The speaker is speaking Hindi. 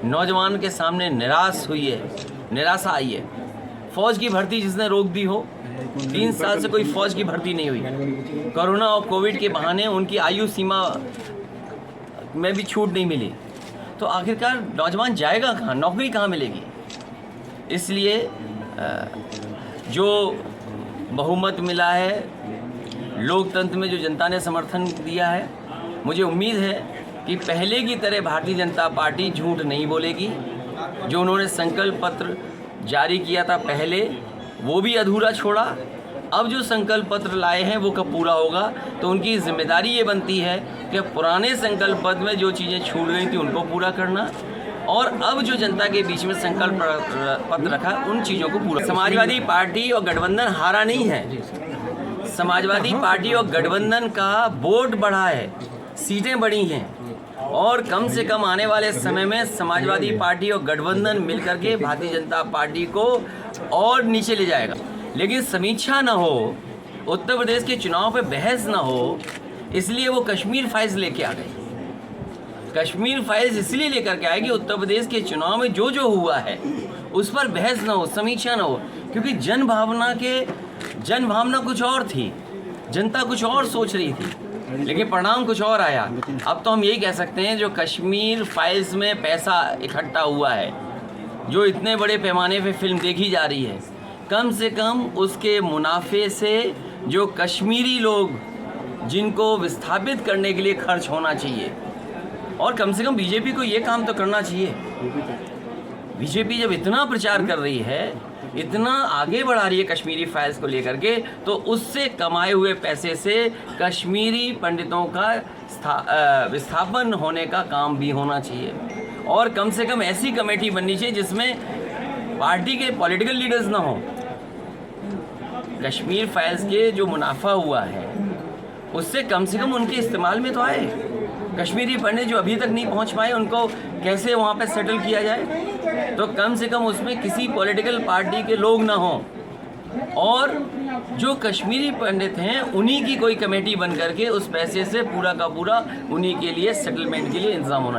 नौजवान के सामने निराशा आई है। फ़ौज की भर्ती जिसने रोक दी हो, 3 साल से कोई फ़ौज की भर्ती नहीं हुई। कोरोना और कोविड के बहाने उनकी आयु सीमा में भी छूट नहीं मिली, तो आखिरकार नौजवान जाएगा कहाँ, नौकरी कहाँ मिलेगी। इसलिए जो बहुमत मिला है, लोकतंत्र में जो जनता ने समर्थन दिया है, मुझे उम्मीद है कि पहले की तरह भारतीय जनता पार्टी झूठ नहीं बोलेगी। जो उन्होंने संकल्प पत्र जारी किया था पहले, वो भी अधूरा छोड़ा। अब जो संकल्प पत्र लाए हैं वो कब पूरा होगा, तो उनकी जिम्मेदारी ये बनती है कि पुराने संकल्प पत्र में जो चीज़ें छूट गई थी उनको पूरा करना, और अब जो जनता के बीच में संकल्प पत्र रखा उन चीज़ों को पूरा। समाजवादी पार्टी और गठबंधन हारा नहीं है। समाजवादी पार्टी और गठबंधन का वोट बढ़ा है, सीटें बढ़ी हैं, और कम से कम आने वाले समय में समाजवादी पार्टी और गठबंधन मिलकर के भारतीय जनता पार्टी को और नीचे ले जाएगा। लेकिन समीक्षा ना हो, उत्तर प्रदेश के चुनाव पे बहस ना हो, इसलिए वो कश्मीर फाइल्स लेके आ गए। कश्मीर फाइल्स इसलिए लेकर के आए कि उत्तर प्रदेश के चुनाव में जो जो हुआ है उस पर बहस ना हो, समीक्षा ना हो, क्योंकि जनभावना कुछ और थी, जनता कुछ और सोच रही थी, लेकिन परिणाम कुछ और आया। अब तो हम यही कह सकते हैं, जो कश्मीर फाइल्स में पैसा इकट्ठा हुआ है, जो इतने बड़े पैमाने पे फिल्म देखी जा रही है, कम से कम उसके मुनाफे से जो कश्मीरी लोग जिनको विस्थापित करने के लिए खर्च होना चाहिए, और कम से कम बीजेपी को ये काम तो करना चाहिए। बीजेपी जब इतना प्रचार कर रही है, इतना आगे बढ़ा रही है कश्मीरी फाइल्स को लेकर के, तो उससे कमाए हुए पैसे से कश्मीरी पंडितों का विस्थापन होने का काम भी होना चाहिए। और कम से कम ऐसी कमेटी बननी चाहिए जिसमें पार्टी के पॉलिटिकल लीडर्स ना हो। कश्मीर फाइल्स के जो मुनाफा हुआ है उससे कम से कम उनके इस्तेमाल में तो आए। कश्मीरी पंडित जो अभी तक नहीं पहुंच पाए, उनको कैसे वहाँ पे सेटल किया जाए, तो कम से कम उसमें किसी पॉलिटिकल पार्टी के लोग ना हों, और जो कश्मीरी पंडित हैं उन्हीं की कोई कमेटी बन करके उस पैसे से पूरा का पूरा उन्हीं के लिए सेटलमेंट के लिए इंतजाम होना।